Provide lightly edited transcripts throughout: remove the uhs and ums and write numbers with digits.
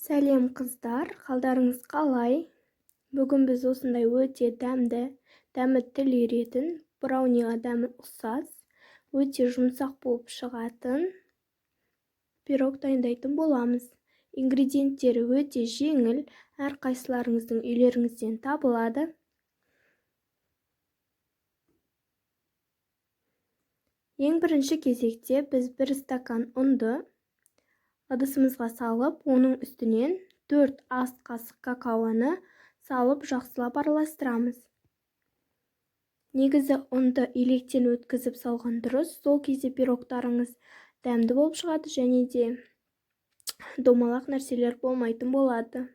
Сәлем қыздар, қалдарыңыз қалай? Бүгін біз осындай өте дәмі тіл үйіретін, брауниға дәмі ұқсас, өте жұмсақ болып шығатын пирог дайындайтын боламыз. Ингредиенттері өте жеңіл, әрқайсыларыңыздың үйлеріңізден табылады. Ең бірінші кезекте біз 1 стакан ұнды ыдысымызға салып, оның үстінен 4 ас қасық какаоны салып жақсылап араластырамыз. Негізі ұнды електен өткізіп салған дұрыс, сол кезде пирогтарыңыз дәмді болып шығады және де домалақ нәрселер болмайтын болады.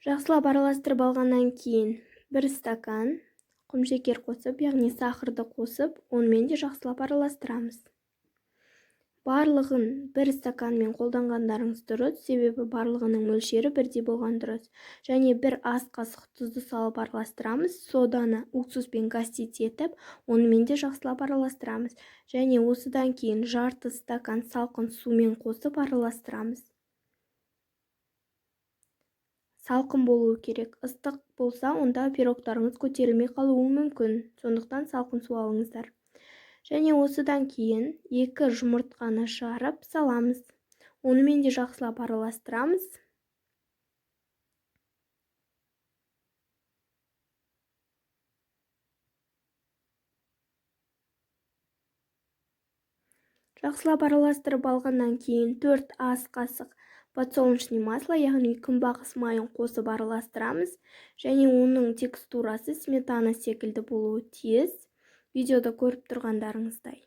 Жақсылап араластырып алғаннан кейін 1 стакан құмшекер қосып, яғни сахарды қосып, онымен де жақсылап араластырамыз. Барлығын 1 стаканмен қолданғандарыңыз дұрыс, себебі барлығының мөлшері бірдей болған дұрыс. Және 1 ас қасық тұзды салып араластырамыз, соданы уксуспен гастить етіп, онымен де жақсылап араластырамыз. Және осыдан кейін жарты стакан салқын сумен қосып араластырамыз. Салқын болуы керек. Ыстық болса, онда пирогтарыңыз көтерілмей қалуы мүмкін. Сондықтан салқын су алыңыздар. Және осыдан кейін 2 жұмыртқаны жарып саламыз. Онымен де жақсылап араластырамыз. Жақсылап араластырып алғаннан кейін 4 ас қасық подсолнечный масло, яғни күнбағыс майын қосып араластырамыз. Және оның текстурасы сметана секілді болуы тиіс. Видеода көріп тұрғандарыңыздай.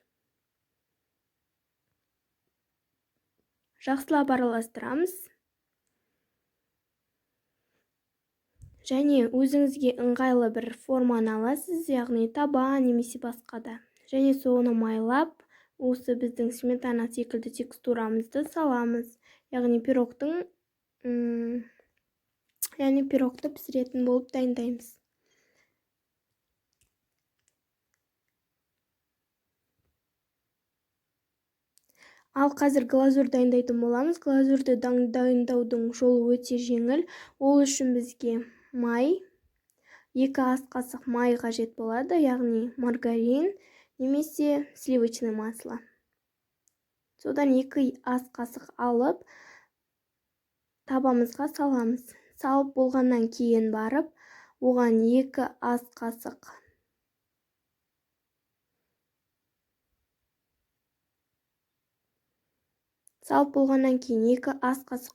Жақсылап араластырамыз. Және өзіңізге ыңғайлы бір форманы аласыз, яғни таба немесе басқада. Және соны майлап, осы біздің сметана секілді текстурамызды саламыз. Яғни пирогты пісіретін болып дайындаймыз. Ал қазір глазур дайындайтын боламыз. Глазурды дайындаудың жолы өте жеңіл. Ол үшін бізге май, 2 ас қасық май қажет болады, яғни маргарин немесе сливочный масло. Содан 2 ас қасық алып, табамызға саламыз. Салып болғаннан кейін барып, оған 2 ас қасық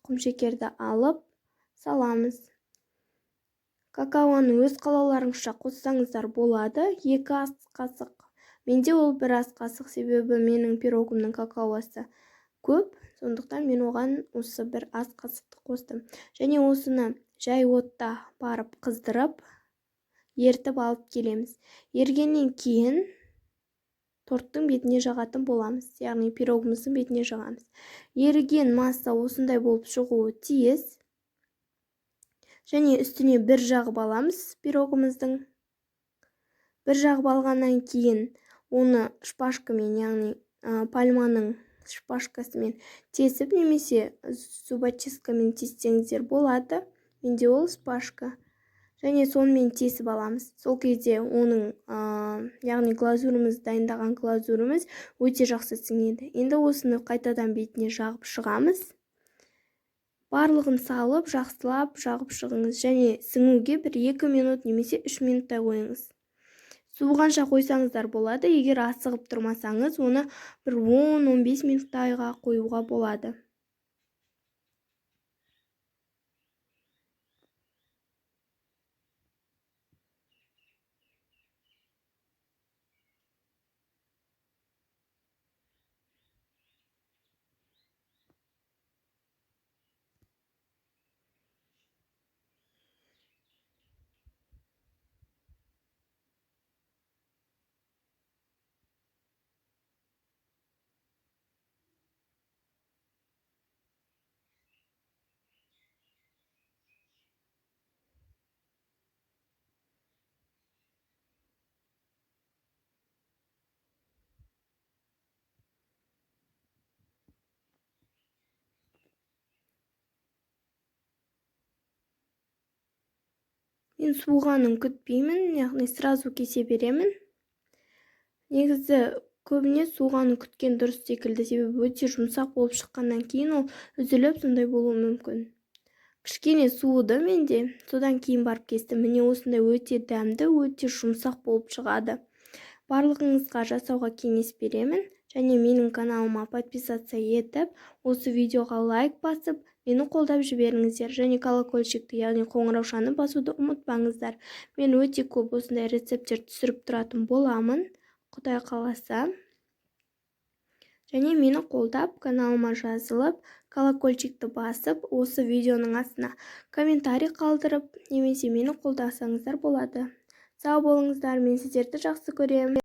құмшекерді алып саламыз. Какаоны өз қалауларыңызша қоссаңыздар болады. 2 ас қасық. Менде ол 1 ас қасық, себебі менің пирогымның какаосы көп. Сондықтан мен оған осы 1 ас қасықты қостым. Және осыны жай отта барып қыздырып, ертіп алып келеміз. Ергеннен кейін торттың бетіне жағатын боламыз, яғни пирогымыздың бетіне жағамыз. Еріген масса осындай болып шығуы тиіс. Және үстіне 1 жағып аламыз пирогымыздың. 1 жағып алғаннан кейін оны шпажкамен, яғни пальманың шпажкасымен тесіп, немесе зубочисткамен тессеңіздер болады. Менде ол шпажка. Және сонымен тесіп аламыз. Сол кезде оның, яғни дайындаған глазурымыз өте жақсы сіңеді. Енді осыны қайтадан бетіне жағып шығамыз. Барлығын салып, жақсылап жағып шығыңыз. Және сіңуге 1-2 минут немесе 3 минуттай қойыңыз. Суығанша қойсаңыздар болады. Егер асығып тұрмасаңыз, оны 10-15 минуттайға қоюға болады. мен суығанын күтпеймін, яғни сразу кесе беремін. Негізі көбіне суығанын күткен дұрыс секілді, себебі өте жұмсақ болып шыққаннан кейін ол үзіліп сондай болуы мүмкін. Кішкене суыды менде, содан кейін барып кестім. Міне осындай өте дәмді, өте жұмсақ болып шығады. Барлығыңызға жасауға кеңес беремін, және менің каналыма подписаться етіп, осы видеоға лайк басып, мені қолдап жіберіңіздер, және колокольчикті, яғни қоңыраушаны басуды ұмытпаңыздар. Мен өте көп осындай рецепттер түсіріп тұратын боламын, Құдай қаласа. Және мені қолдап, каналыма жазылып, колокольчикті басып, осы видеоның астына комментарий қалдырып, немесе мені қолдасаңыздар болады. Сау болыңыздар, мен сіздерді жақсы көремін.